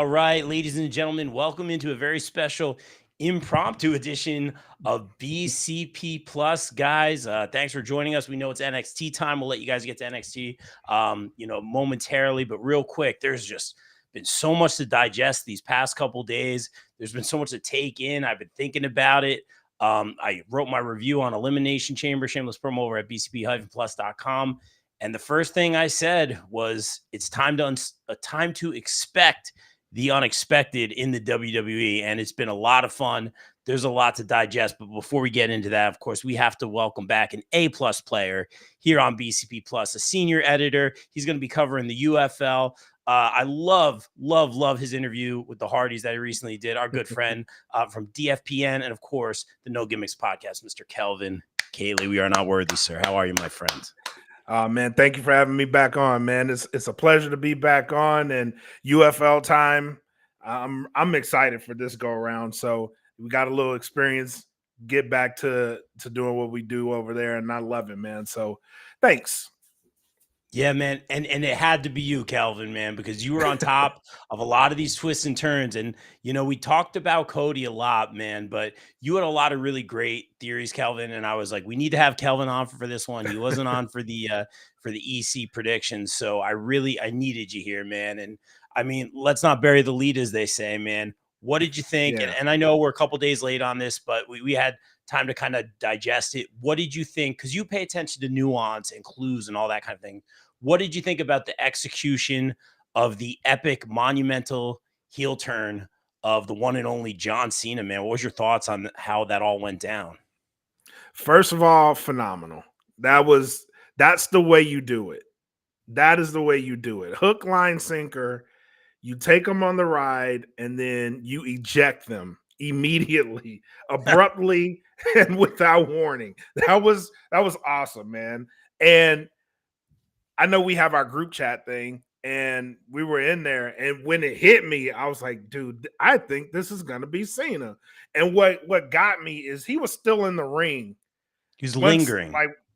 All right, ladies and gentlemen, welcome into a very special impromptu edition of BCP Plus, guys. Thanks for joining us. We know it's NXT time. We'll let you guys get to NXT, momentarily, but real quick, there's just been so much to digest these past couple days. There's been so much to take in. I've been thinking about it. I wrote my review on Elimination Chamber, shameless promo over at bcp-plus.com. And the first thing I said was, it's time to expect the unexpected in the WWE, and it's been a lot of fun. There's a lot to digest, but before we get into that, of course, we have to welcome back an A-plus player here on BCP Plus, a senior editor. He's going to be covering the UFL. I love his interview with the Hardys that he recently did. Our good friend from DFPN, and of course, the No Gimmicks podcast, Mr. Kelvin Cayley. We are not worthy, sir. How are you, my friend? Man, thank you for having me back on, man. It's a pleasure to be back on, and UFL time. I'm excited for this go around. So we got a little experience, get back to doing what we do over there, and I love it, man. So thanks. Yeah, man. And it had to be you, Calvin, man, because you were on top of a lot of these twists and turns. And, we talked about Cody a lot, man, but you had a lot of really great theories, Calvin. And I was like, we need to have Kelvin on for this one. He wasn't on for the EC predictions. So I needed you here, man. And I mean, let's not bury the lead, as they say, man. What did you think? Yeah. And I know we're a couple days late on this, but we had time to kind of digest it. What did you think? Because you pay attention to nuance and clues and all that kind of thing. What did you think about the execution of the epic, monumental heel turn of the one and only John Cena, man? What was your thoughts on how that all went down? First of all, phenomenal. That's the way you do it. That is the way you do it. Hook, line, sinker. You take them on the ride, and then you eject them immediately, abruptly, and without warning. That was awesome, man. And I know we have our group chat thing, and we were in there, and when it hit me, I was like, dude, I think this is gonna be Cena. And what got me is he was still in the ring. He's lingering.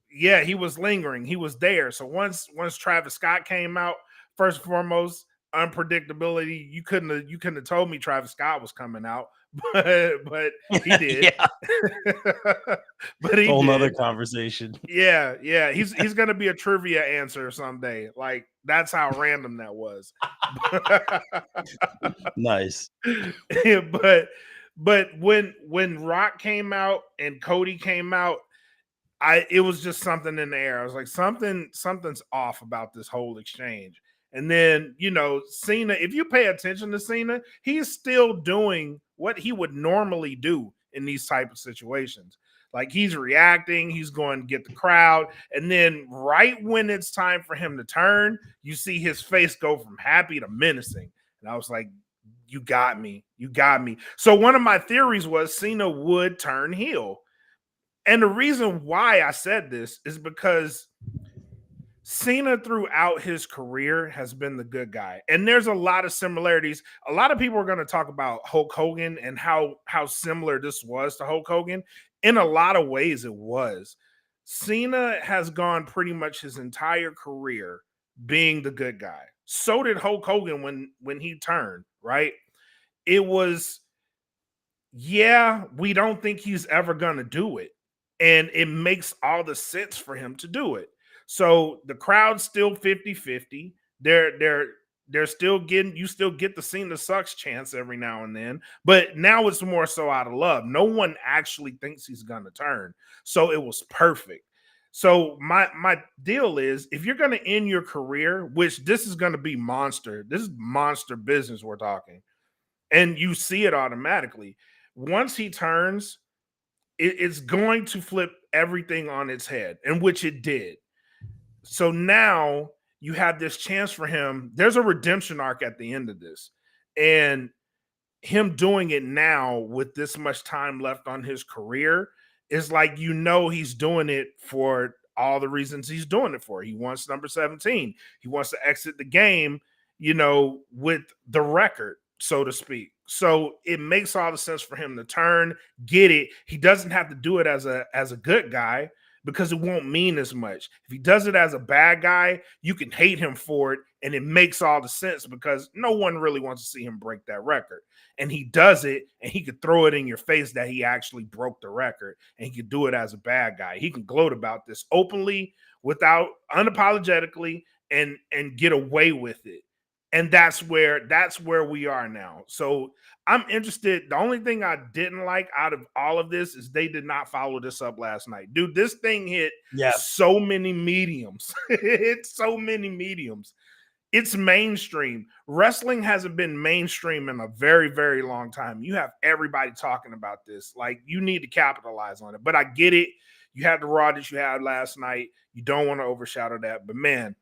He was lingering. He was there. So once Travis Scott came out, first and foremost, unpredictability. You couldn't have told me Travis Scott was coming out, but he did. But he whole nother conversation. Yeah. He's gonna be a trivia answer someday. Like, that's how random that was. Nice. But when Rock came out and Cody came out, it was just something in the air. I was like, something's off about this whole exchange. And then, Cena, if you pay attention to Cena, he's still doing what he would normally do in these type of situations. Like, he's reacting, he's going to get the crowd. And then right when it's time for him to turn, you see his face go from happy to menacing. And I was like, you got me. You got me. So one of my theories was Cena would turn heel. And the reason why I said this is because Cena throughout his career has been the good guy. And there's a lot of similarities. A lot of people are going to talk about Hulk Hogan and how similar this was to Hulk Hogan. In a lot of ways, it was. Cena has gone pretty much his entire career being the good guy. So did Hulk Hogan when he turned, right? It was, we don't think he's ever going to do it. And it makes all the sense for him to do it. So the crowd's still 50-50. They're still getting, you still get the Cena sucks chance every now and then, but now it's more so out of love. No one actually thinks he's gonna turn. So it was perfect. So my deal is, if you're gonna end your career, which this is gonna be monster, this is monster business we're talking, and you see it automatically. Once he turns, it's going to flip everything on its head, and which it did. So now you have this chance for him. There's a redemption arc at the end of this. And him doing it now with this much time left on his career is like, he's doing it for all the reasons he's doing it for. He wants number 17. He wants to exit the game, with the record, so to speak. So it makes all the sense for him to turn, get it. He doesn't have to do it as a good guy, because it won't mean as much. If he does it as a bad guy, you can hate him for it, and it makes all the sense because no one really wants to see him break that record. And he does it, and he could throw it in your face that he actually broke the record, and he could do it as a bad guy. He can gloat about this openly, without unapologetically, and get away with it. And that's where we are now. So I'm interested. The only thing I didn't like out of all of this is they did not follow this up last night. Dude, this thing hit Yeah. so many mediums. It hit so many mediums. It's mainstream. Wrestling hasn't been mainstream in a very, very long time. You have everybody talking about this. Like, you need to capitalize on it. But I get it. You had the Raw that you had last night. You don't want to overshadow that. But man,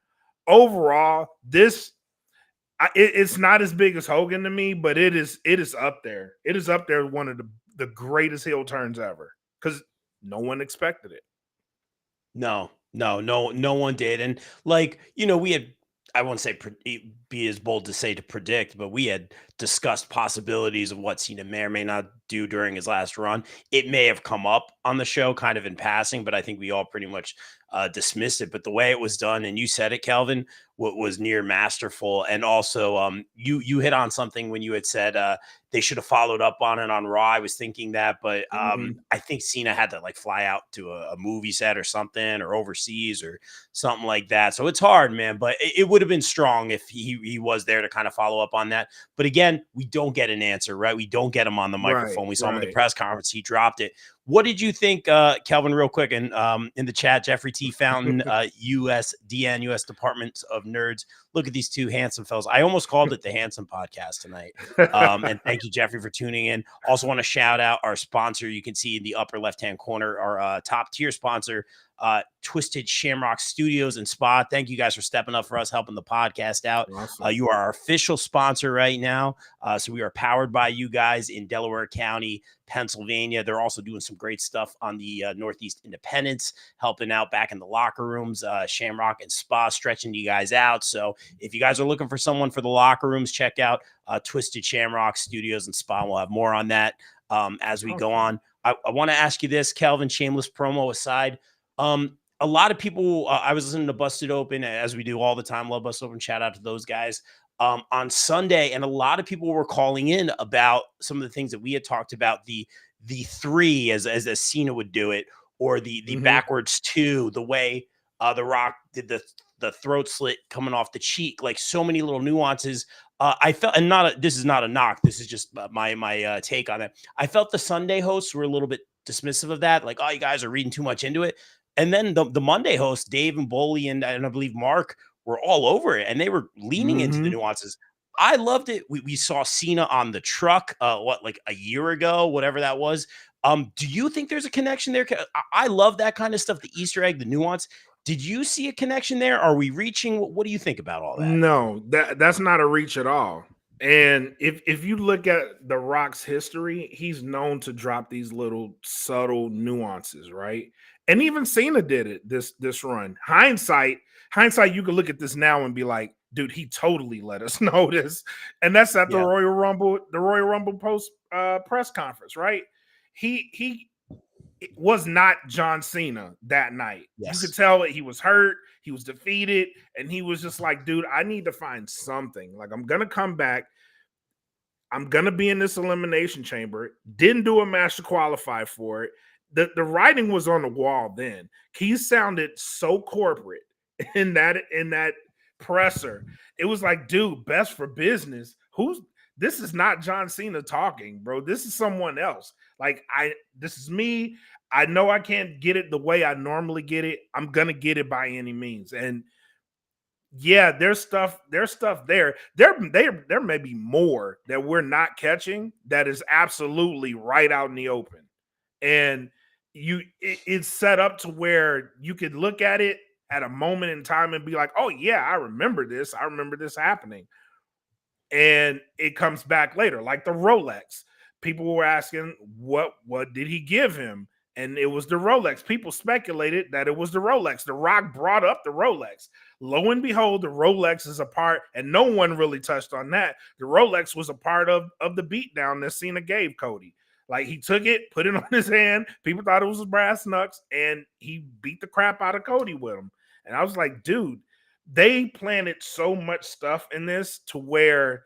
overall, it's not as big as Hogan to me, but it is up there. It is up there, one of the greatest heel turns ever, because no one expected it. No, no one did. And like, we had, I won't say be as bold to say to predict, but we had discussed possibilities of what Cena may or may not do during his last run. It may have come up on the show kind of in passing, but I think we all pretty much dismissed it. But the way it was done, and you said it, Kelvin, what was near masterful. And also, you hit on something when you had said they should have followed up on it on Raw. I was thinking that, but I think Cena had to like fly out to a movie set or something, or overseas or something like that. So it's hard, man. But it would have been strong if he was there to kind of follow up on that. But again, we don't get an answer, right? We don't get him on the microphone. We saw him in the press conference. He dropped it. What did you think, Kelvin, real quick? And in the chat, Jeffrey T. Fountain, USDN, U.S. Department of Nerds. Look at these two handsome fellas. I almost called it the Handsome Podcast tonight. And thank you, Jeffrey, for tuning in. Also want to shout out our sponsor. You can see in the upper left-hand corner, our top tier sponsor, Twisted Shamrock Studios and Spa. Thank you guys for stepping up for us, helping the podcast out. Awesome. You are our official sponsor right now. So we are powered by you guys in Delaware County, Pennsylvania. They're also doing some great stuff on the Northeast Independence, helping out back in the locker rooms, Shamrock and Spa, stretching you guys out. So if you guys are looking for someone for the locker rooms, check out Twisted Shamrock Studios and Spa. We'll have more on that as we go on. I want to ask you this, Kelvin, shameless promo aside. A lot of people, I was listening to Busted Open, as we do all the time. Love Busted Open. Shout out to those guys on Sunday. And a lot of people were calling in about some of the things that we had talked about, the three as Cena would do it, or the backwards two, the way The Rock did the throat slit coming off the cheek, like so many little nuances. I felt, and this is not a knock. This is just my take on it. I felt the Sunday hosts were a little bit dismissive of that. Like, oh, you guys are reading too much into it. And then the Monday hosts, Dave and Boley and I believe Mark, were all over it, and they were leaning into the nuances. I loved it. We saw Cena on the truck, like a year ago, whatever that was. Do you think there's a connection there? I love that kind of stuff, the Easter egg, the nuance. Did you see a connection there? Are we reaching? What do you think about all that? No, that's not a reach at all. And if you look at The Rock's history, he's known to drop these little subtle nuances, right? And even Cena did it this run. Hindsight, you can look at this now and be like, dude, he totally let us know this. And that's at the Royal Rumble post press conference, right? He was not John Cena that night. Yes. You could tell that he was hurt, he was defeated, and he was just like, dude, I need to find something. Like, I'm gonna come back. I'm gonna be in this elimination chamber. Didn't do a match to qualify for it. The writing was on the wall then. He sounded so corporate in that presser. It was like, dude, best for business. This is not John Cena talking, bro. This is someone else. Like, this is me. I know I can't get it the way I normally get it. I'm gonna get it by any means. And yeah, there's stuff there. There may be more that we're not catching that is absolutely right out in the open. And it's set up to where you could look at it at a moment in time and be like, oh yeah, I remember this. I remember this happening. And it comes back later, like the Rolex. People were asking, what did he give him? And it was the Rolex. People speculated that it was the Rolex. The Rock brought up the Rolex. Lo and behold, the Rolex is a part, and no one really touched on that. The Rolex was a part of the beatdown that Cena gave Cody. Like he took it, put it on his hand. People thought it was his brass knucks, and he beat the crap out of Cody with him. And I was like, dude, they planted so much stuff in this to where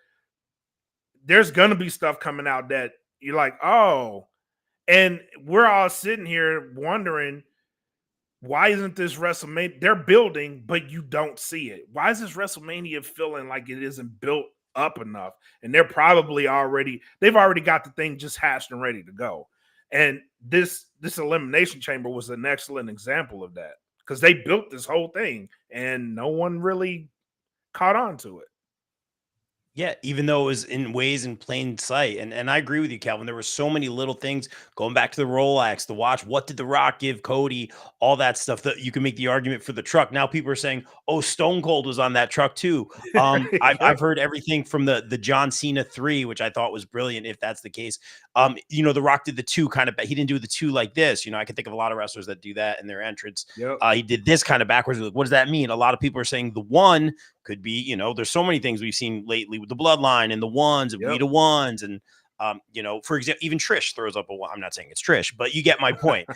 there's gonna be stuff coming out that you're like, oh, and we're all sitting here wondering, why isn't this WrestleMania? They're building, but you don't see it. Why is this WrestleMania feeling like it isn't built up enough? And they've already got the thing just hashed and ready to go. And this Elimination Chamber was an excellent example of that because they built this whole thing and no one really caught on to it. Yeah, even though it was in ways in plain sight. And I agree with you, Calvin. There were so many little things going back to the Rolex, the watch. What did The Rock give Cody? All that stuff that you can make the argument for the truck. Now people are saying, oh, Stone Cold was on that truck too. I've heard everything from the John Cena 3, which I thought was brilliant, if that's the case. The Rock did the 2 kind of, he didn't do the 2 like this. I can think of a lot of wrestlers that do that in their entrance. Yep. He did this kind of backwards. Like, what does that mean? A lot of people are saying the 1 could be, there's so many things we've seen lately with the bloodline and the ones and we to ones. And, for example, even Trish throws up a 1. I'm not saying it's Trish, but you get my point.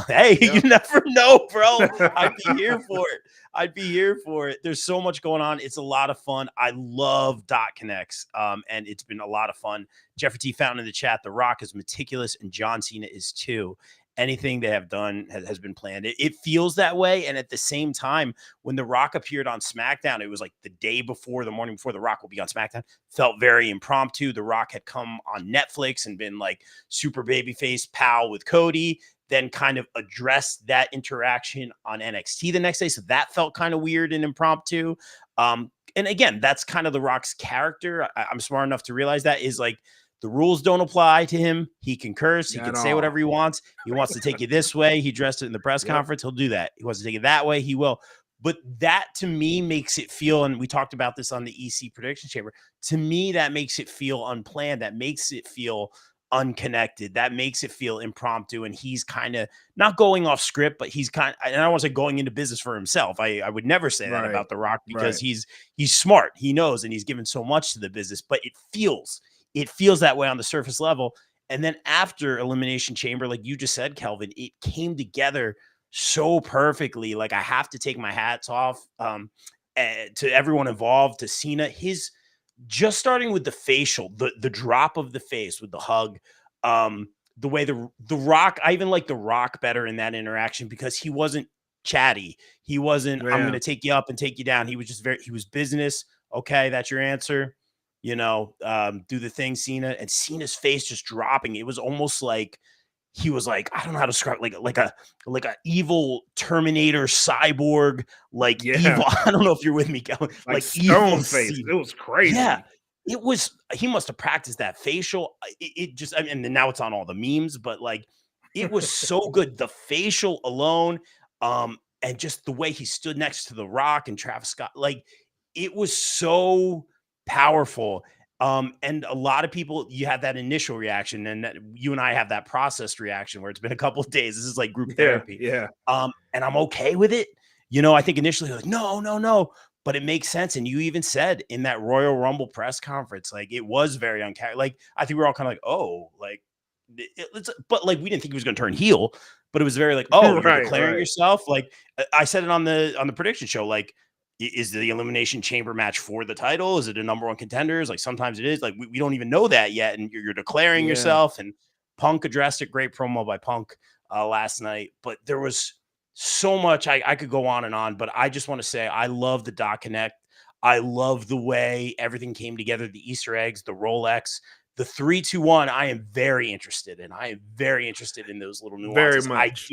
Hey, you never know, bro. I'd be here for it. I'd be here for it. There's so much going on. It's a lot of fun. I love Dot Connects. And it's been a lot of fun. Jeffrey T. Fountain in the chat. The Rock is meticulous and John Cena is too. Anything they have done has been planned. It feels that way. And at the same time, when The Rock appeared on SmackDown, it was like the morning before The Rock will be on SmackDown. Felt very impromptu. The Rock had come on Netflix and been like super babyface pal with Cody, then kind of addressed that interaction on NXT the next day. So that felt kind of weird and impromptu. And again, that's kind of The Rock's character. I'm smart enough to realize that is like, the rules don't apply to him. He can curse. He can say whatever he wants. He wants to take you this way. He addressed it in the press conference. He'll do that. He wants to take it that way. He will. But that to me makes it feel, and we talked about this on the EC prediction chamber. To me, that makes it feel unplanned. That makes it feel unconnected. That makes it feel impromptu. And he's kind of not going off script, but he's kind of, and I don't want to say going into business for himself. I would never say that about The Rock because he's smart. He knows, and he's given so much to the business, but it feels that way on the surface level. And then after Elimination Chamber, like you just said, Kelvin, it came together so perfectly. Like I have to take my hats off to everyone involved, to Cena, his just starting with the facial, the drop of the face with the hug, the way the Rock, I even like The Rock better in that interaction because he wasn't chatty. He wasn't, I'm going to take you up and take you down. He was just he was business. Okay. That's your answer. Do the thing, Cena, and Cena's face just dropping. It was almost like he was like, I don't know how to describe, like a evil Terminator cyborg, evil. I don't know if you're with me, Kellen. Like stone face. Cena. It was crazy. Yeah, it was. He must have practiced that facial. It just, and now it's on all the memes, but like, it was so good. The facial alone, and just the way he stood next to The Rock and Travis Scott, like, it was so powerful. And a lot of people, you have that initial reaction, and you and I have that processed reaction where it's been a couple of days. This is like group therapy. Yeah. And I'm okay with it. I think initially like, no, but it makes sense. And you even said in that Royal Rumble press conference, like it was very uncharacteristic. Like I think we're all kind of like, oh, like, but like we didn't think he was going to turn heel, but it was very like, oh, you're declaring yourself. Like I said it on the prediction show, like, is the Elimination Chamber match for the title? Is it a number 1 contenders? Like sometimes it is. Like we don't even know that yet, and you're declaring yourself. And Punk addressed it. Great promo by Punk last night. But there was so much I could go on and on. But I just want to say I love the Dot Connect. I love the way everything came together. The Easter eggs, the Rolex, the 3, 2, 1. I am very interested in. I am very interested in those little nuances. Very much.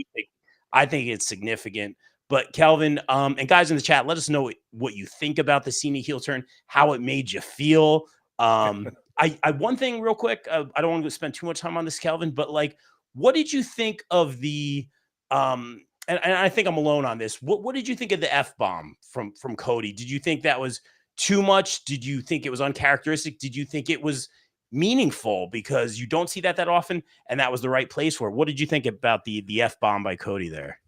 I think it's significant. But Kelvin, and guys in the chat, let us know what you think about the Cena heel turn, how it made you feel. I one thing real quick, I don't want to spend too much time on this, Kelvin, but like, what did you think of the and I think I'm alone on this. What did you think of the F-bomb from Cody? Did you think that was too much? Did you think it was uncharacteristic? Did you think it was meaningful? Because you don't see that often, and that was the right place for it. What did you think about the F-bomb by Cody there?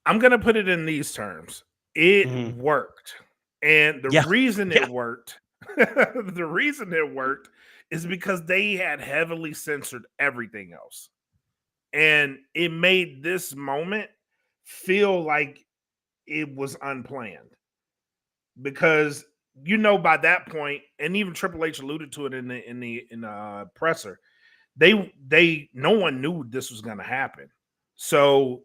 I'm going to put it in these terms. It worked. And the reason it worked The reason it worked is because they had heavily censored everything else. And it made this moment feel like it was unplanned because by that point, and even Triple H alluded to it in the presser, they no one knew this was going to happen. So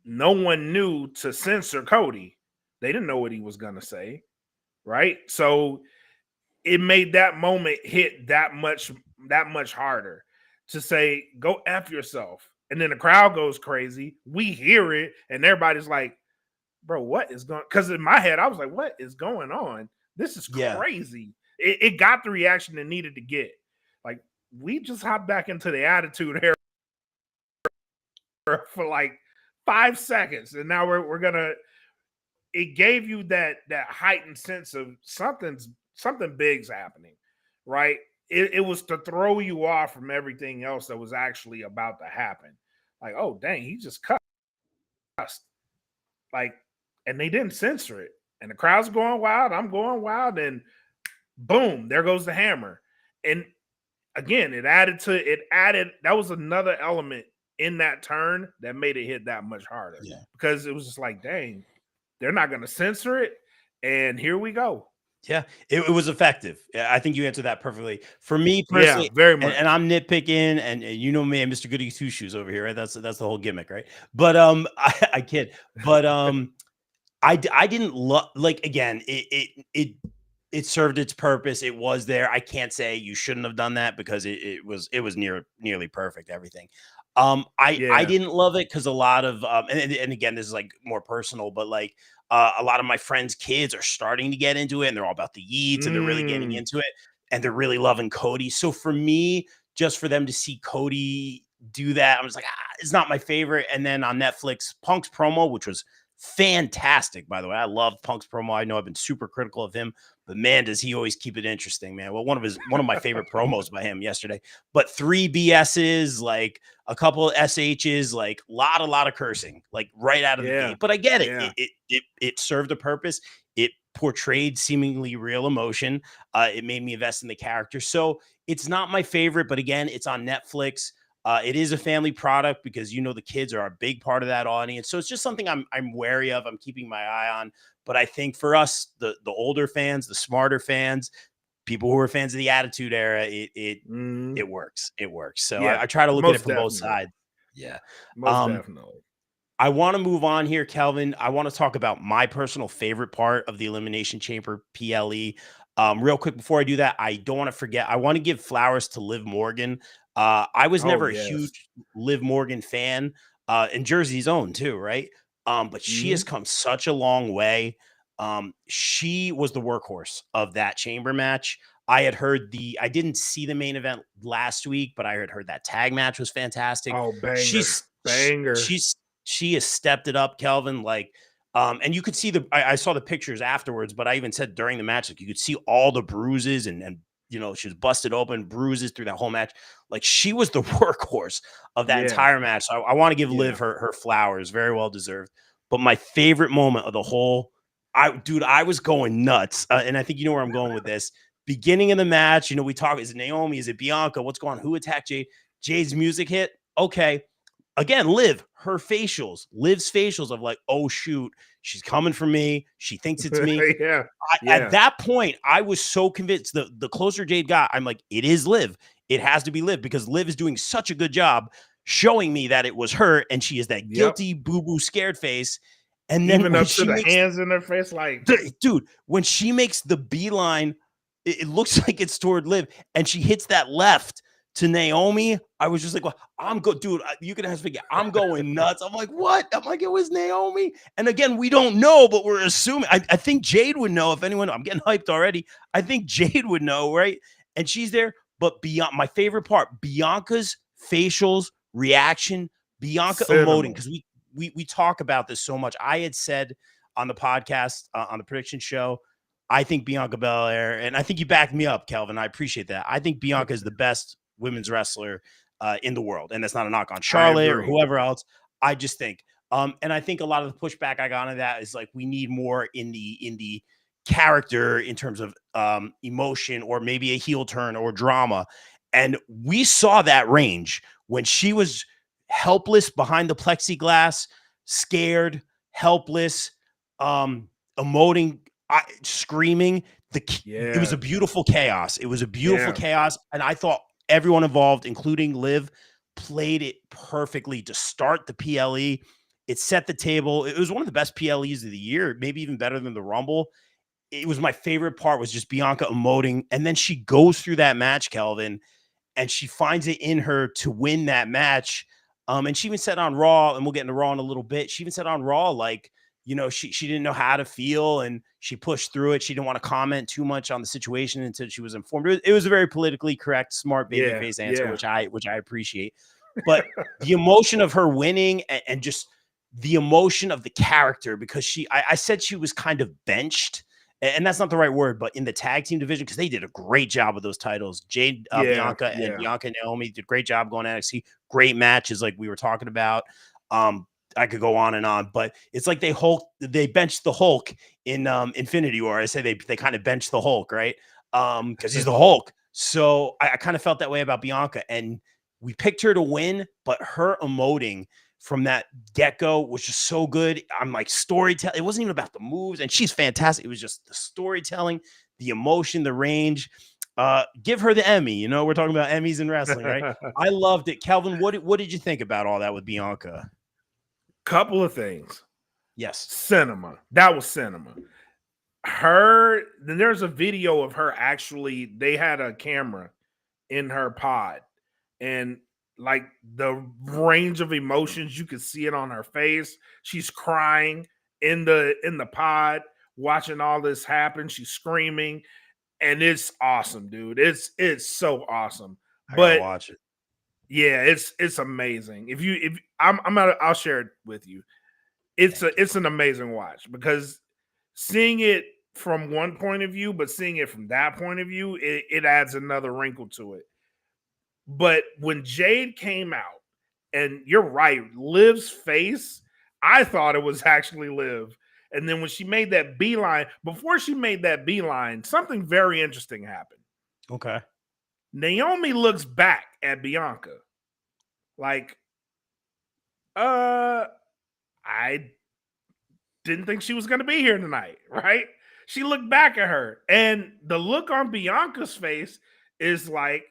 no one knew to censor Cody. They didn't know what he was going to say, right? So it made that moment hit that much harder to say go F yourself. And then the crowd goes crazy. We hear it and everybody's like, bro, what is going? Because in my head, I was like, what is going on? This is Yeah. crazy. It got the reaction it needed to get. Like, we just hopped back into the attitude era for like 5 seconds. And now we're gonna it gave you that heightened sense of something big's happening, right? It was to throw you off from everything else that was actually about to happen. Like, oh dang, he just cussed. Like, and they didn't censor it. And the crowd's going wild. I'm going wild. And boom, there goes the hammer. And again, that was another element in that turn that made it hit that much harder. Yeah. Because it was just like, dang, they're not going to censor it. And here we go. Yeah, it was effective. I think you answered that perfectly. For me Yeah, personally, very and much. I'm nitpicking, and you know me and Mr. Goody Two Shoes over here, right? That's the whole gimmick, right? But I kid. But I didn't love, like, again, it served its purpose. It was there. I can't say you shouldn't have done that because it was nearly perfect, everything. I Yeah. didn't love it because a lot of and again, this is like more personal, but like a lot of my friends' kids are starting to get into it, and they're all about the Yeats, and they're really getting Mm, into it, and they're really loving Cody. So for me, just for them to see Cody do that, I was like, it's not my favorite. And then on Netflix, Punk's promo, which was fantastic, by the way. I love Punk's promo. I know I've been super critical of him, but man, does he always keep it interesting, man. Well, one of my favorite promos by him yesterday. But three BSs, like a couple of SHs, like a lot of cursing, like right out of the yeah. gate. But I get it. Yeah. It served a purpose. It portrayed seemingly real emotion. It made me invest in the character. So it's not my favorite, but again, it's on Netflix. It is a family product because the kids are a big part of that audience. So it's just something I'm wary of. I'm keeping my eye on. But I think for us, the older fans, the smarter fans, people who are fans of the Attitude Era, Mm, it works. It works. So yeah. I try to look at it Most from both definitely. sides. Yeah. Most Um, definitely. I want to move on here, Kelvin. I want to talk about my personal favorite part of the Elimination Chamber PLE. Real quick before I do that, I don't want to forget. I want to give flowers to Liv Morgan. I was Oh, never a yes. huge Liv Morgan fan, and Jersey's own too, right? But she has Mm, come such a long way. She was the workhorse of that chamber match. I didn't see the main event last week, but I had heard that tag match was fantastic. oh, banger. She's Banger. she has stepped it up, Kelvin. Like, and you could see I saw the pictures afterwards, but I even said during the match, like you could see all the bruises and she was busted open, bruises through that whole match. Like she was the workhorse of that Yeah. entire match. So I want to give Yeah. Liv her flowers, very well deserved. But my favorite moment of the whole, I was going nuts, and I think you know where I'm going with this. Beginning of the match, we talk. Is it Naomi? Is it Bianca? What's going on? Who attacked Jade? Jade's music hit. Okay, again, Liv's facials of like, oh shoot, she's coming for me. She thinks it's me. Yeah. At Yeah. that point, I was so convinced. The closer Jade got, I'm like, it is Liv. It has to be Liv because Liv is doing such a good job showing me that it was her, and she is that Yep. guilty boo boo scared face. And then Even when up to she the makes hands in their face, like, dude, when she makes the beeline, it looks like it's toward Liv, and she hits that left to Naomi. I was just like, well, I'm good, dude. You can ask me. I'm going nuts. I'm like, what? I'm like, it was Naomi. And again, we don't know, but we're assuming. I think Jade would know if anyone. I'm getting hyped already. I think Jade would know, right? And she's there. But beyond my favorite part, Bianca's facials, reaction, Bianca emoting, cinema. because we talk about this so much. I had said on the podcast, on the prediction show, I think Bianca Belair, and I think you backed me up, Kelvin. I appreciate that. I think Bianca is the best women's wrestler in the world, and that's not a knock on I Charlotte or agree. whoever else. I just think, and I think a lot of the pushback I got on that is like we need more in the character in terms of emotion or maybe a heel turn or drama. And we saw that range when she was helpless behind the plexiglass, scared, helpless, emoting, screaming. It was Yeah. a beautiful chaos. It was a beautiful Yeah. chaos. And I thought everyone involved, including Liv, played it perfectly to start the PLE. It set the table. It was one of the best PLEs of the year, maybe even better than the Rumble. It was my favorite part was just Bianca emoting. And then she goes through that match, Kelvin, and she finds it in her to win that match. And she even said on Raw, and we'll get into Raw in a little bit. She even said on Raw, like, you know, she didn't know how to feel and she pushed through it. She didn't want to comment too much on the situation until she was informed. It was a very politically correct, smart Yeah. babyface answer, Yeah. which I appreciate. But the emotion of her winning and just the emotion of the character, because I said she was kind of benched, and that's not the right word, but in the tag team division, because they did a great job with those titles. Jade, Yeah. Bianca, and Yeah. Bianca and Naomi did a great job going to NXT. Great matches, like we were talking about. I could go on and on, but it's like they benched the Hulk in Infinity War. I say they kind of benched the Hulk, right? Because he's the Hulk. So I kind of felt that way about Bianca, and we picked her to win, but her emoting from that get-go was just so good. I'm like, storytelling. It wasn't even about the moves, and she's fantastic. It was just the storytelling, the emotion, the range. Give her the Emmy. You know, we're talking about Emmys in wrestling, right? I loved it. Calvin, what did you think about all that with Bianca? Couple of things. Yes. Cinema. That was cinema. Then there's a video of her actually, they had a camera in her pod, and like the range of emotions, you could see it on her face. She's crying in the pod, watching all this happen. She's screaming, and it's awesome, dude. It's so awesome. I gotta But watch it. yeah, it's amazing. If I'll share it with you. It's an amazing watch, because seeing it from one point of view, but seeing it from that point of view, it adds another wrinkle to it. But when Jade came out, and you're right, Liv's face, I thought it was actually Liv. And then when she made that beeline, before she made that beeline, something very interesting happened. Okay. Naomi looks back at Bianca like, I didn't think she was going to be here tonight, right? She looked back at her, and the look on Bianca's face is like,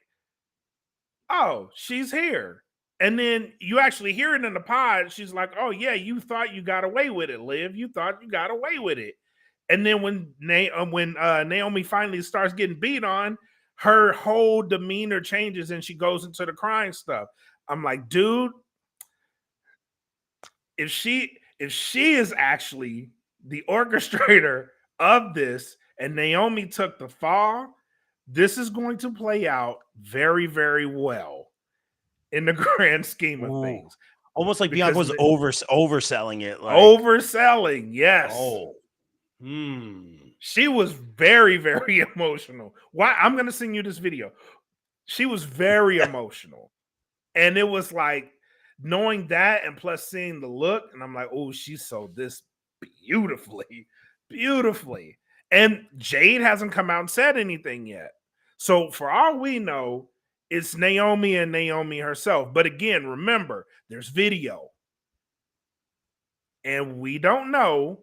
oh, she's here. And then you actually hear it in the pod. She's like, oh, yeah, you thought you got away with it, Liv. You thought you got away with it. And then when Naomi finally starts getting beat on, her whole demeanor changes and she goes into the crying stuff. I'm like, dude, if she is actually the orchestrator of this and Naomi took the fall, this is going to play out very, very well in the grand scheme of Ooh. things. Almost like Bianca Because was overselling it. Like, overselling, yes. oh, She was very, very emotional. Why? I'm going to send you this video. She was very emotional. And it was like, knowing that and plus seeing the look, and I'm like, oh, she sold this beautifully, beautifully. And Jade hasn't come out and said anything yet. So for all we know, it's Naomi and Naomi herself. But again, remember, there's video. And we don't know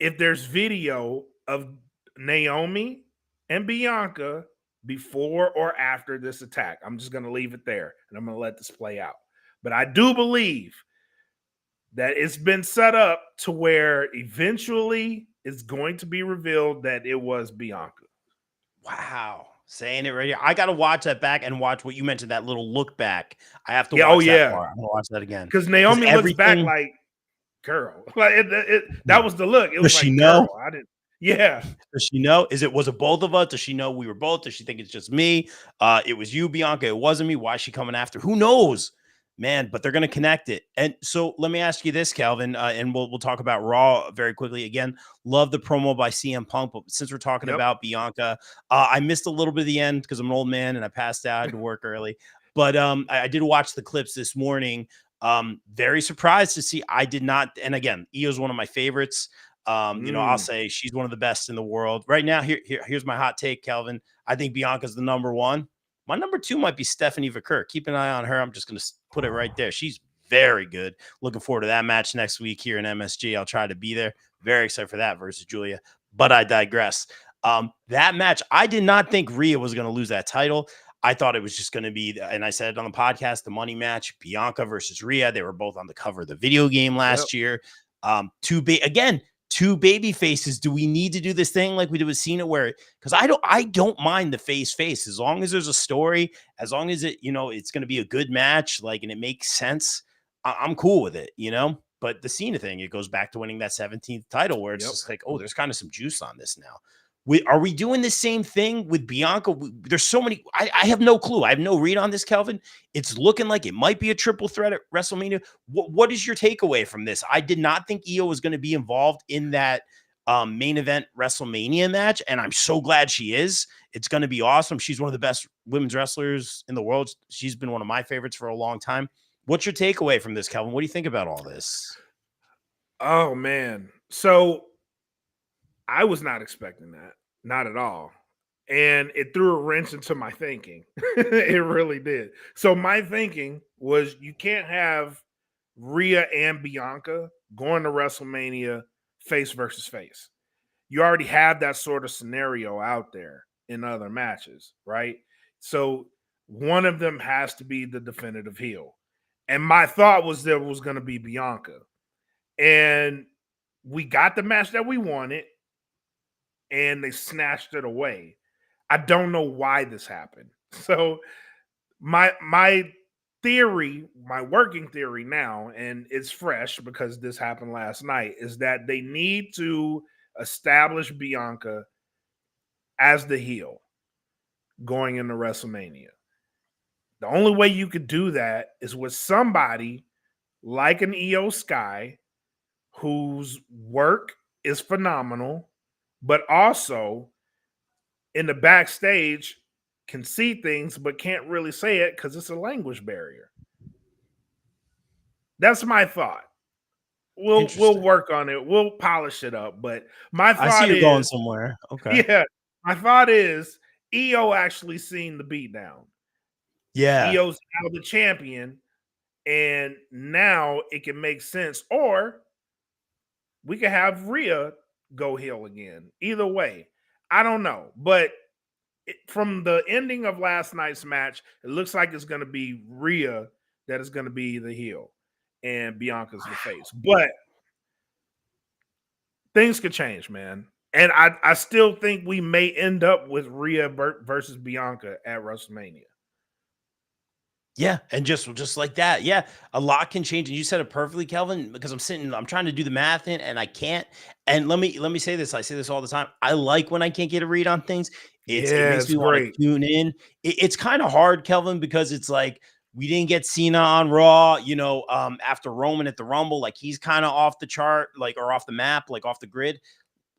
if there's video of Naomi and Bianca before or after this attack. I'm just going to leave it there, and I'm going to let this play out. But I do believe that it's been set up to where eventually it's going to be revealed that it was Bianca. wow. Saying it right here. I got to watch that back and watch what you mentioned, that little look back. I have to Yeah, watch that part. I'm going to watch that again. Because Naomi looks back like, girl. Like that was the look. It was Does like, she know? girl, I didn't. Yeah. Does she know? Was it both of us? Does she know we were both? Does she think it's just me? It was you, Bianca. It wasn't me. Why is she coming after? Who knows? Man, but they're going to connect it. And so let me ask you this, Calvin, and we'll talk about Raw very quickly. Again, love the promo by CM Punk, but since we're talking about Bianca, I missed a little bit of the end because I'm an old man and I passed out to work early. But I did watch the clips this morning. Very surprised to see I did not. And again, Io's one of my favorites. I'll say she's one of the best in the world right now. Here's my hot take, Kelvin. I think Bianca's the number one. My number two might be Stephanie Vaquer. Keep an eye on her. I'm just going to put it right there. She's very good. Looking forward to that match next week here in MSG. I'll try to be there. Very excited for that versus Julia. But I digress. That match, I did not think Rhea was going to lose that title. I thought it was just going to be, and I said it on the podcast, the money match, Bianca versus Rhea. They were both on the cover of the video game last year. Two baby faces. Do we need to do this thing like we did with Cena where, because I don't mind the face as long as there's a story, as long as it's going to be a good match, like, and it makes sense. I'm cool with it, but the Cena thing, it goes back to winning that 17th title where it's just like, oh, there's kind of some juice on this now. Are we doing the same thing with Bianca? There's so many. I have no clue. I have no read on this, Kelvin. It's looking like it might be a triple threat at WrestleMania. What is your takeaway from this? I did not think Io was going to be involved in that main event WrestleMania match, and I'm so glad she is. It's going to be awesome. She's one of the best women's wrestlers in the world. She's been one of my favorites for a long time. What's your takeaway from this, Kelvin? What do you think about all this? Oh, man. So I was not expecting that. Not at all. And it threw a wrench into my thinking. It really did. So my thinking was you can't have Rhea and Bianca going to WrestleMania face versus face. You already have that sort of scenario out there in other matches, right? So one of them has to be the definitive heel. And my thought was there was going to be Bianca. And we got the match that we wanted, and they snatched it away. I don't know why this happened. So my theory, my working theory now, and it's fresh because this happened last night, is that they need to establish Bianca as the heel going into WrestleMania. The only way you could do that is with somebody like an Io Sky, whose work is phenomenal, but also in the backstage can see things but can't really say it because it's a language barrier. That's my thought. We'll work on it. We'll polish it up. But my thought I see you going is, somewhere. Okay. yeah, my thought is Io actually seen the beatdown. Yeah. Io's now the champion, and now it can make sense. Or we could have Rhea go heel again. Either way, I don't know. But from the ending of last night's match, it looks like it's going to be Rhea that is going to be the heel and Bianca's the face. But things could change, man. And I still think we may end up with Rhea versus Bianca at WrestleMania. Yeah, and just like that, yeah, a lot can change. And you said it perfectly, Kelvin, because I'm trying to do the math in, and I can't. And let me say this. I say this all the time. I like when I can't get a read on things. It Yeah, makes it's me want to great. tune in. It's kind of hard, Kelvin, because it's like we didn't get Cena on Raw, after Roman at the Rumble, like he's kind of off the chart, like, or off the map, like off the grid.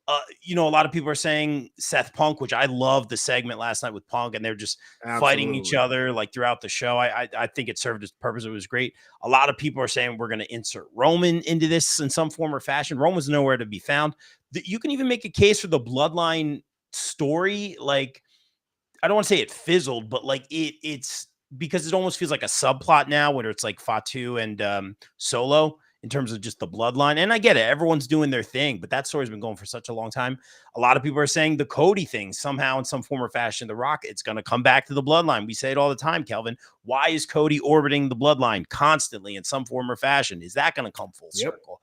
A lot of people are saying Seth Punk, which I love the segment last night with Punk, and they're just fighting each Absolutely. other like throughout the show. I think it served its purpose. It was great. A lot of people are saying we're going to insert Roman into this in some form or fashion. Roman's nowhere to be found. You can even make a case for the Bloodline story. Like, I don't want to say it fizzled, but like it's because it almost feels like a subplot now, where it's like Fatu and Solo in terms of just the bloodline. And I get it, everyone's doing their thing, but that story's been going for such a long time. A lot of people are saying the Cody thing somehow, in some form or fashion, the Rock, it's going to come back to the bloodline. We say it all the time, Kelvin. Why is Cody orbiting the bloodline constantly in some form or fashion? Is that going to come full circle?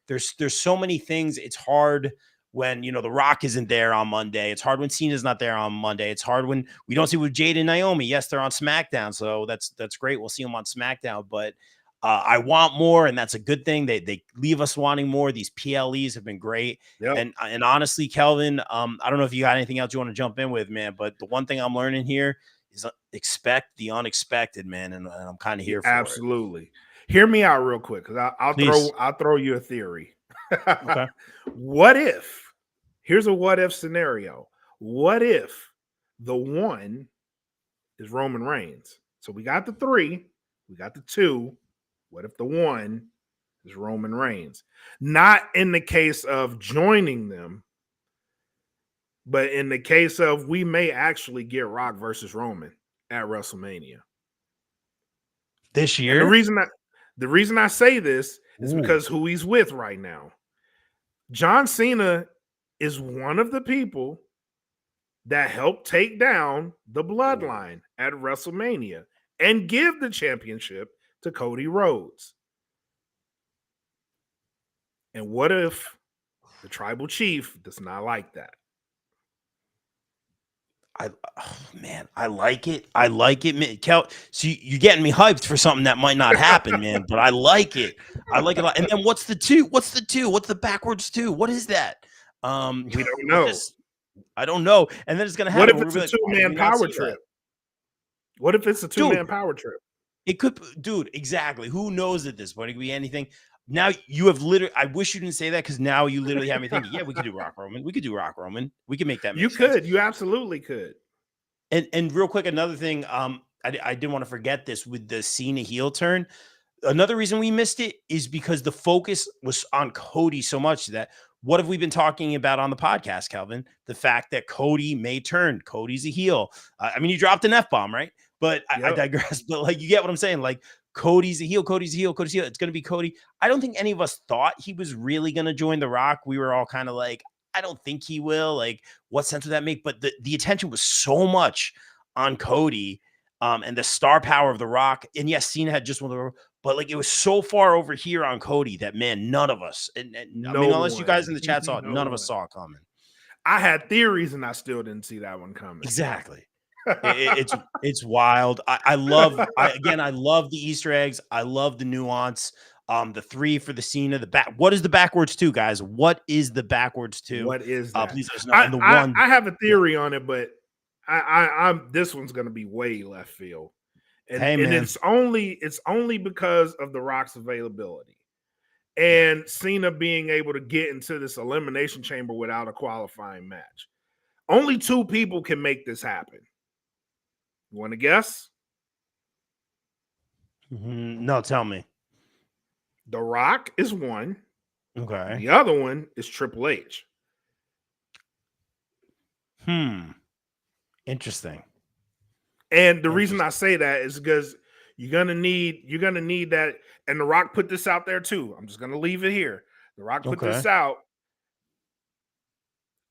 There's so many things. It's hard when the Rock isn't there on Monday. It's hard when Cena's not there on Monday. It's hard when we don't see with Jade and Naomi. Yes, they're on SmackDown, so that's great. We'll see them on SmackDown, but I want more, and that's a good thing. They leave us wanting more. These PLEs have been great, and honestly, Kelvin, I don't know if you got anything else you want to jump in with, man. But the one thing I'm learning here is expect the unexpected, man, and I'm kind of here for it. Absolutely. Hear me out real quick, because I'll throw you a theory. Okay. What if? Here's a what if scenario. What if the one is Roman Reigns? So we got the 3, we got the 2. What if the 1 is Roman Reigns. Not in the case of joining them, but in the case of we may actually get Rock versus Roman at WrestleMania this And year. the reason I say this is Ooh. because who he's with right now. John Cena is one of the people that helped take down the Bloodline at WrestleMania and give the championship to Cody Rhodes. And what if the tribal chief does not like that? Man, I like it. I like it, man. Kel, so you're getting me hyped for something that might not happen, man. But I like it. I like it a lot. And then what's the two? What's the two? What's the backwards two? What is that? We don't know. I don't know. And then it's gonna What happen. if it's a two-man power trip? What if it's a two-man power trip? It could, dude. Exactly. Who knows at this point? It could be anything. Now you have literally. I wish you didn't say that because now you literally have me thinking. Yeah, we could do Rock Roman. We could do Rock Roman. We can make that. You could. You absolutely could. And real quick, another thing. I didn't want to forget this with the Cena heel turn. Another reason we missed it is because the focus was on Cody so much that what have we been talking about on the podcast, Calvin? The fact that Cody may turn. Cody's a heel. I mean, you dropped an F-bomb, right? But I digress. But like, you get what I'm saying? Like, Cody's a heel. Cody's a heel. Cody's a heel. It's going to be Cody. I don't think any of us thought he was really going to join The Rock. We were all kind of like, I don't think he will. Like, what sense would that make? But the attention was so much on Cody and the star power of The Rock. And yes, Cena had just one of the, but like it was so far over here on Cody that, man, none of us, I mean, unless you guys in the chat saw it, none of us saw it coming. I had theories and I still didn't see that one coming. Exactly. It's wild. I love the Easter eggs. I love the nuance. The 3 for the Cena, the back. What is the backwards 2, guys? What is the backwards 2? What is that? Please let us know. And the one, I have a theory on it, but I'm this one's gonna be way left field. And, hey, man. and it's only because of the Rock's availability and Cena being able to get into this elimination chamber without a qualifying match. Only 2 people can make this happen. You want to guess? No, tell me. The Rock is one. Okay. The other one is Triple H. Interesting. And the reason I say that is because you're gonna need that. And The Rock put this out there too. I'm just gonna leave it here. The Rock put this out.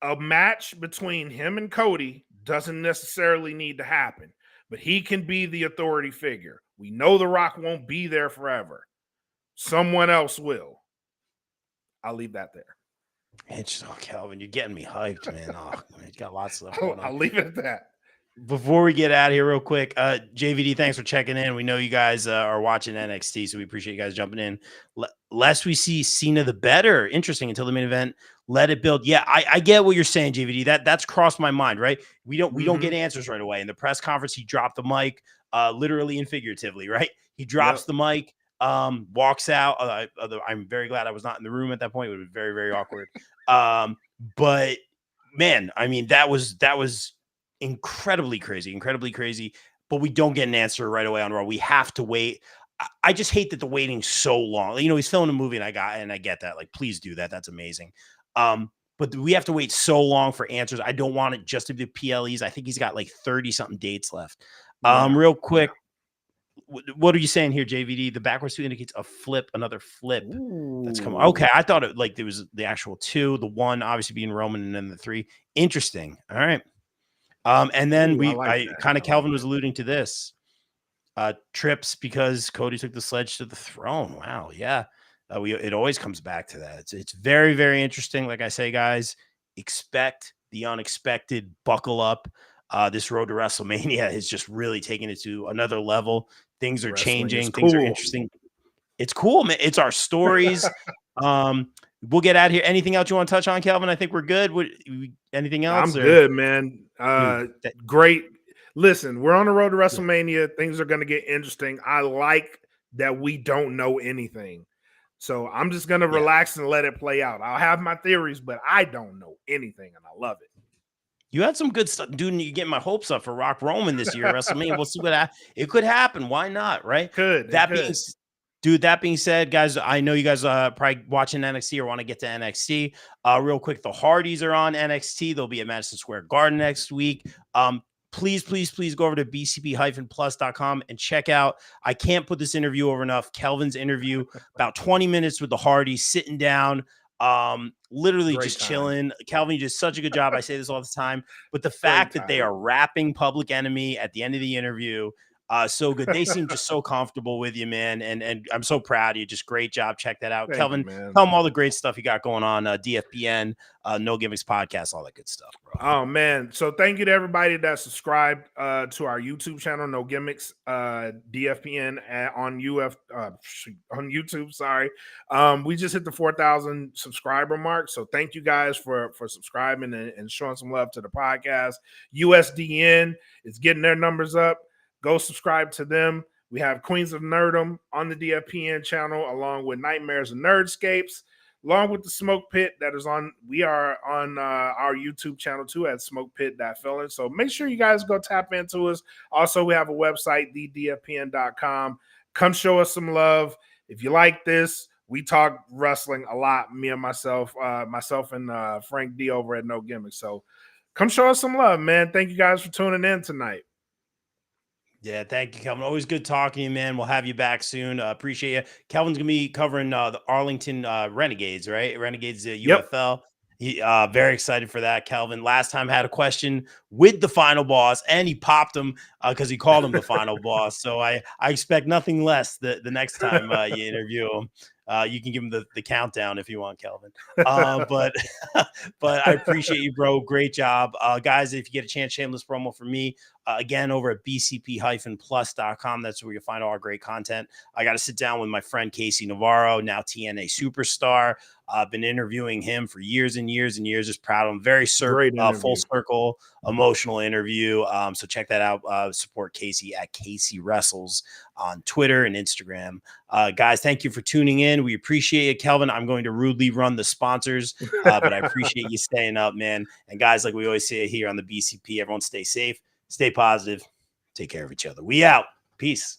A match between him and Cody doesn't necessarily need to happen, but he can be the authority figure. We know The Rock won't be there forever. Someone else will. I'll leave that there. Interesting. Oh, Calvin, you're getting me hyped, man. Oh, man, you got lots of stuff going on. I'll leave it at that. Before we get out of here real quick, JVD, thanks for checking in. We know you guys are watching NXT, so we appreciate you guys jumping in. Lest we see Cena the better. Interesting until the main event. Let it build. Yeah, I get what you're saying, JVD. That's crossed my mind, right? We don't get answers right away. In the press conference, he dropped the mic, literally and figuratively, right? He drops the mic, walks out. I'm very glad I was not in the room at that point. It would have been very, very awkward. But man, I mean, that was incredibly crazy, but we don't get an answer right away on Raw. We have to wait. I just hate that the waiting's so long. You know, he's filming a movie and I get that. Like, please do that. That's amazing. But we have to wait so long for answers. I don't want it just to be PLEs. I think he's got like 30 something dates left. Real quick. What are you saying here, JVD? The backwards 2 indicates another flip. Ooh. That's coming. Okay. I thought it like there was the actual 2, the 1 obviously being Roman and then the 3. Interesting. All right. And then Calvin was alluding to this. Trips because Cody took the sledge to the throne. Wow, yeah. It always comes back to that. It's very, very interesting. Like I say, guys, expect the unexpected. Buckle up. This road to WrestleMania is just really taking it to another level. Things are changing. Things are interesting. It's cool, man. It's our stories. We'll get out of here. Anything else you want to touch on, Calvin? I think we're good. Anything else? I'm good, man. Great. Listen, we're on the road to WrestleMania. Things are going to get interesting. I like that we don't know anything. So I'm just going to relax and let it play out. I'll have my theories, but I don't know anything, and I love it. You had some good stuff, dude. You getting my hopes up for Rock Roman this year at WrestleMania. We'll see it could happen. Why not? Right? Dude, that being said, guys, I know you guys probably watching NXT or want to get to NXT. Real quick, the Hardys are on NXT. They'll be at Madison Square Garden next week. Please, please, please go over to bcp-plus.com and check out. I can't put this interview over enough. Kelvin's interview, about 20 minutes with the Hardys, sitting down, literally Great just time. chilling. Kelvin, you did such a good job. I say this all the time, but the Great fact that time. they are rapping Public Enemy at the end of the interview, so good. They seem just so comfortable with you, man. And I'm so proud of you. Just great job. Check that out. Thank Kelvin, you, man. tell them all the great stuff you got going on. DFPN, No Gimmicks Podcast, all that good stuff, bro. Oh man. So thank you to everybody that subscribed to our YouTube channel, No Gimmicks, DFPN on YouTube. Sorry. We just hit the 4,000 subscriber mark. So thank you guys for subscribing and showing some love to the podcast. USDN is getting their numbers up. Go subscribe to them. We have Queens of Nerdum on the DFPN channel, along with Nightmares and Nerdscapes, along with the Smoke Pit that is on. We are on our YouTube channel too at smokepit.feeling. So make sure you guys go tap into us. Also, we have a website, thedfpn.com. Come show us some love. If you like this, we talk wrestling a lot, me and myself and Frank D over at No Gimmicks. So come show us some love, man. Thank you guys for tuning in tonight. Yeah, thank you, Kelvin. Always good talking to you, man. We'll have you back soon. Appreciate you. Kelvin's gonna be covering the Arlington Renegades, right? Renegades UFL. He very excited for that. Kelvin last time had a question with the final boss, and he popped him because he called him the final boss. So I expect nothing less the next time you interview him. You can give him the countdown if you want, Kelvin. But I appreciate you, bro. Great job. Guys, if you get a chance, shameless promo for me, again, over at bcp-plus.com. That's where you'll find all our great content. I got to sit down with my friend Casey Navarro, now TNA superstar. I've been interviewing him for years and years and years. Just proud of him. Very full circle, emotional interview. So check that out. Support Casey at Casey Wrestles on Twitter and Instagram. Guys, thank you for tuning in. We appreciate it, Kelvin. I'm going to rudely run the sponsors, but I appreciate you staying up, man. And guys, like we always say here on the BCP, everyone stay safe, stay positive, take care of each other. We out. Peace.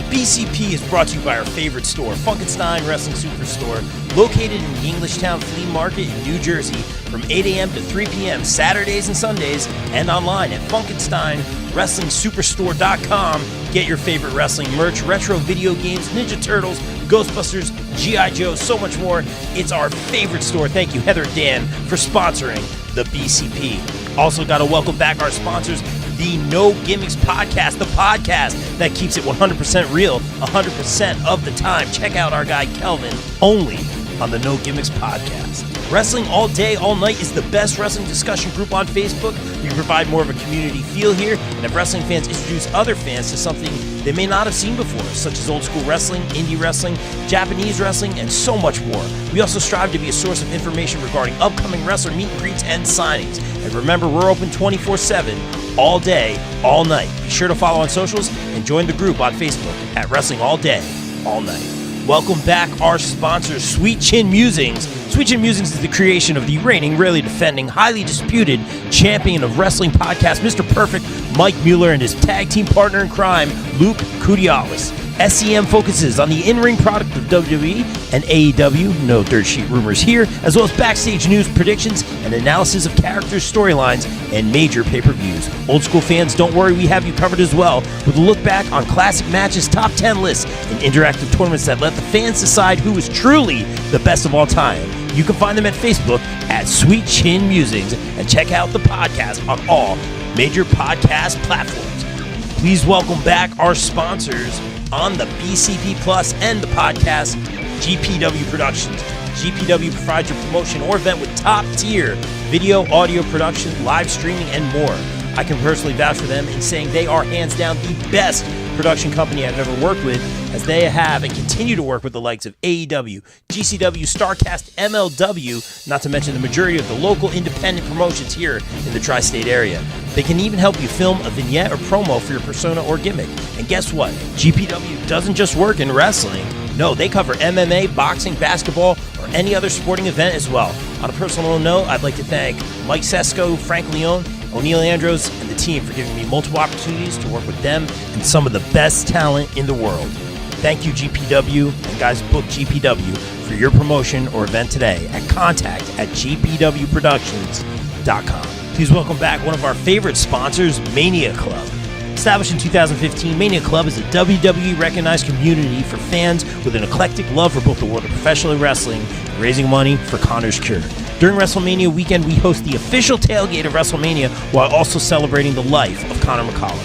BCP is brought to you by our favorite store, Funkenstein Wrestling Superstore, located in the Englishtown Flea Market in New Jersey from 8 a.m. to 3 p.m. Saturdays and Sundays, and online at FunkensteinWrestlingSuperstore.com. Get your favorite wrestling merch, retro video games, Ninja Turtles, Ghostbusters, G.I. Joe, so much more. It's our favorite store. Thank you, Heather and Dan, for sponsoring the BCP. Also got to welcome back our sponsors, the No Gimmicks Podcast, the podcast that keeps it 100% real 100% of the time. Check out our guy Kelvin, only on the No Gimmicks Podcast. Wrestling All Day, All Night is the best wrestling discussion group on Facebook. We provide more of a community feel here, and have wrestling fans introduce other fans to something they may not have seen before, such as old school wrestling, indie wrestling, Japanese wrestling, and so much more. We also strive to be a source of information regarding upcoming wrestler meet and greets and signings. And remember, we're open 24/7, all day, all night. Be sure to follow on socials and join the group on Facebook at Wrestling All Day, All Night. Welcome back our sponsor, Sweet Chin Musings. Sweet Chin Musings is the creation of the reigning, rarely defending, highly disputed champion of wrestling podcast, Mr. Perfect, Mike Mueller, and his tag team partner in crime, Luke Kudialis. SCM focuses on the in-ring product of WWE and AEW, no dirt sheet rumors here, as well as backstage news, predictions, and analysis of characters, storylines, and major pay-per-views. Old school fans, don't worry, we have you covered as well, with a look back on classic matches, top 10 lists, and interactive tournaments that let the fans decide who is truly the best of all time. You can find them at Facebook at Sweet Chin Musings, and check out the podcast on all major podcast platforms. Please welcome back our sponsors on the BCP Plus and the podcast, GPW Productions. GPW provides your promotion or event with top-tier video, audio production, live streaming, and more. I can personally vouch for them in saying they are hands down the best production company I've ever worked with, as they have and continue to work with the likes of AEW, GCW, StarCast, MLW, not to mention the majority of the local independent promotions here in the tri-state area. They can even help you film a vignette or promo for your persona or gimmick. And guess what? GPW doesn't just work in wrestling. No, they cover MMA, boxing, basketball, or any other sporting event as well. On a personal note, I'd like to thank Mike Sesko, Frank Leone, O'Neal Andros, and the team for giving me multiple opportunities to work with them and some of the best talent in the world. Thank you, GPW, and guys, book GPW for your promotion or event today at contact@gpwproductions.com. Please welcome back one of our favorite sponsors, Mania Club. Established in 2015, Mania Club is a WWE-recognized community for fans with an eclectic love for both the world of professional wrestling and raising money for Connor's Cure. During WrestleMania weekend, we host the official tailgate of WrestleMania while also celebrating the life of Connor McCollum.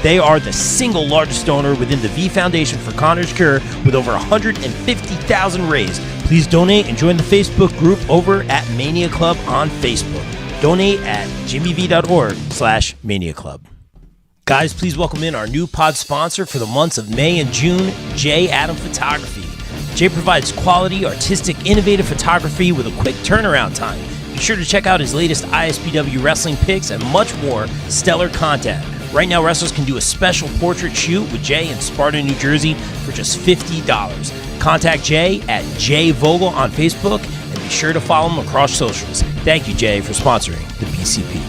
They are the single largest donor within the V Foundation for Connor's Cure with over 150,000 raised. Please donate and join the Facebook group over at Mania Club on Facebook. Donate at jimmyv.org/Mania Club. Guys, please welcome in our new pod sponsor for the months of May and June, J. Adam Photography. Jay provides quality, artistic, innovative photography with a quick turnaround time. Be sure to check out his latest ISPW wrestling pics and much more stellar content. Right now, wrestlers can do a special portrait shoot with Jay in Sparta, New Jersey for just $50. Contact Jay at Jay Vogel on Facebook and be sure to follow him across socials. Thank you, Jay, for sponsoring the BCP.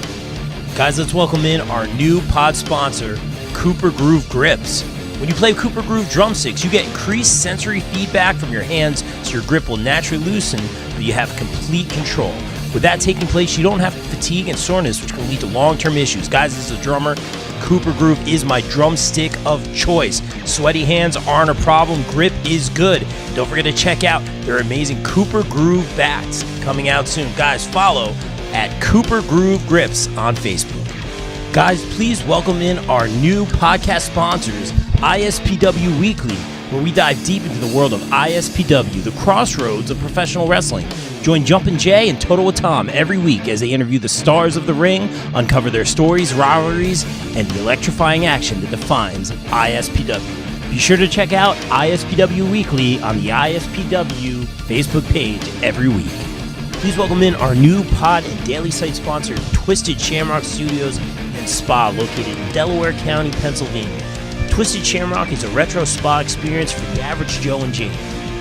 Guys, let's welcome in our new pod sponsor, Cooper Groove Grips. When you play Cooper Groove drumsticks, you get increased sensory feedback from your hands so your grip will naturally loosen, but you have complete control. With that taking place, you don't have fatigue and soreness, which can lead to long-term issues. Guys, as a drummer, Cooper Groove is my drumstick of choice. Sweaty hands aren't a problem. Grip is good. Don't forget to check out their amazing Cooper Groove bats coming out soon. Guys, follow at Cooper Groove Grips on Facebook. Guys, please welcome in our new podcast sponsors, ISPW Weekly, where we dive deep into the world of ISPW, the crossroads of professional wrestling. Join Jumpin' Jay and Total with Tom every week as they interview the stars of the ring, uncover their stories, rivalries, and the electrifying action that defines ISPW. Be sure to check out ISPW Weekly on the ISPW Facebook page every week. Please welcome in our new pod and daily site sponsor, Twisted Shamrock Studios and Spa, located in Delaware County, Pennsylvania. Twisted Shamrock is a retro spa experience for the average Joe and Jane.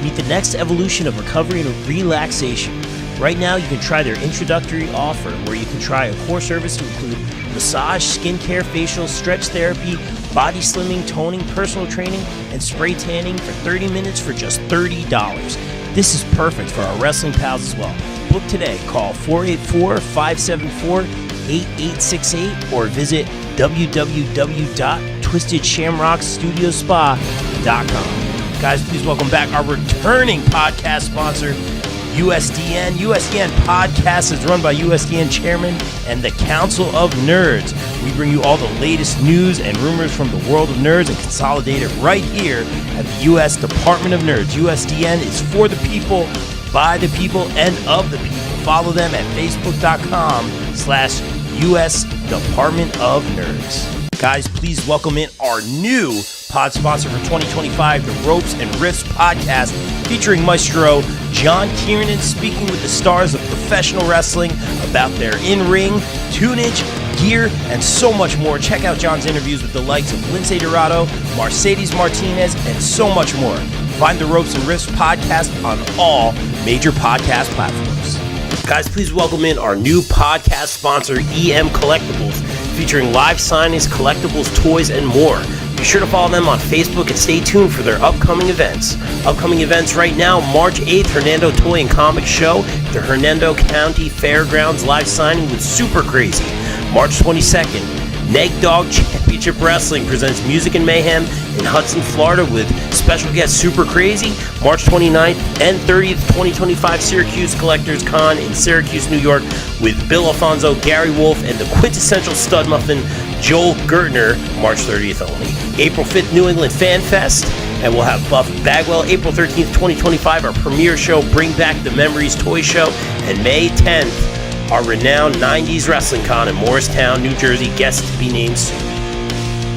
Meet the next evolution of recovery and relaxation. Right now, you can try their introductory offer, where you can try a core service to include massage, skincare, facial, stretch therapy, body slimming, toning, personal training, and spray tanning for 30 minutes for just $30. This is perfect for our wrestling pals as well. Book today. Call 484-574-8868 or visit www.twistedshamrockstudiospa.com. Guys, please welcome back our returning podcast sponsor, USDN. USDN Podcast is run by USDN Chairman and the Council of Nerds. We bring you all the latest news and rumors from the world of nerds and consolidate it right here at the U.S. Department of Nerds. USDN is for the people, by the people, and of the people. Follow them at facebook.com/US Department of Nerds. Guys, please welcome in our new pod sponsor for 2025, the Ropes and Riffs Podcast, featuring Maestro John Kiernan speaking with the stars of professional wrestling about their in-ring, tunage, gear, and so much more. Check out John's interviews with the likes of Lince Dorado, Mercedes Martinez, and so much more. Find the Ropes and Riffs Podcast on all major podcast platforms. Guys, please welcome in our new podcast sponsor, EM Collectibles, featuring live signings, collectibles, toys, and more. Be sure to follow them on Facebook and stay tuned for their upcoming events. Upcoming events right now, March 8th, Hernando Toy and Comic Show, the Hernando County Fairgrounds live signing with Super Crazy. March 22nd, Neg Dog Championship Wrestling presents Music and Mayhem in Hudson, Florida with special guest Super Crazy. March 29th and 30th, 2025 Syracuse Collectors Con in Syracuse, New York with Bill Alfonso, Gary Wolf, and the quintessential stud muffin Joel Gertner, March 30th only. April 5th, New England Fan Fest, and we'll have Buff Bagwell. April 13th, 2025, our premiere show, Bring Back the Memories Toy Show, and May 10th, our renowned 90s Wrestling Con in Morristown, New Jersey, guests to be named soon.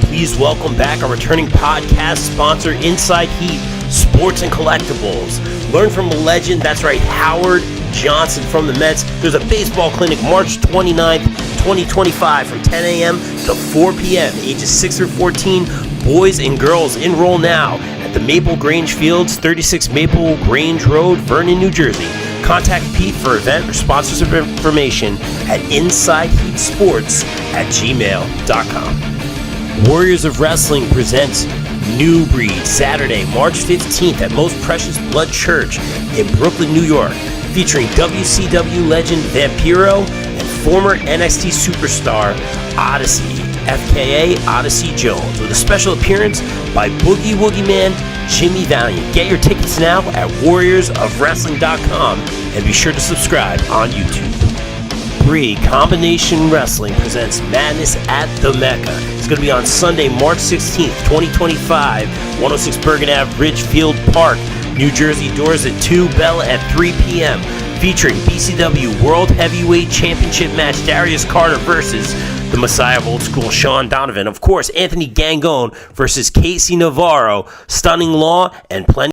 Please welcome back our returning podcast sponsor, Inside Heat, Sports and Collectibles. Learn from a legend, that's right, Howard Johnson from the Mets. There's a baseball clinic March 29th, 2025 from 10 a.m. to 4 p.m. Ages 6 through 14, boys and girls. Enroll now at the Maple Grange Fields, 36 Maple Grange Road, Vernon, New Jersey. Contact Pete for event or sponsorship information at InsideHeatSports@gmail.com. Warriors of Wrestling presents New Breed, Saturday, March 15th at Most Precious Blood Church in Brooklyn, New York, featuring WCW legend Vampiro and former NXT superstar Odyssey, FKA Odyssey Jones, with a special appearance by Boogie Woogie Man Jimmy Valiant. Get your tickets now at warriorsofwrestling.com and be sure to subscribe on YouTube. Bree Combination Wrestling presents Madness at the Mecca. It's going to be on Sunday, March 16th, 2025, 106 Bergen Ave, Ridgefield Park, New Jersey. Doors at 2, bell at 3 p.m. Featuring BCW World Heavyweight Championship match, Darius Carter versus the Messiah of Old School, Sean Donovan. Of course, Anthony Gangone versus Casey Navarro, Stunning Law, and plenty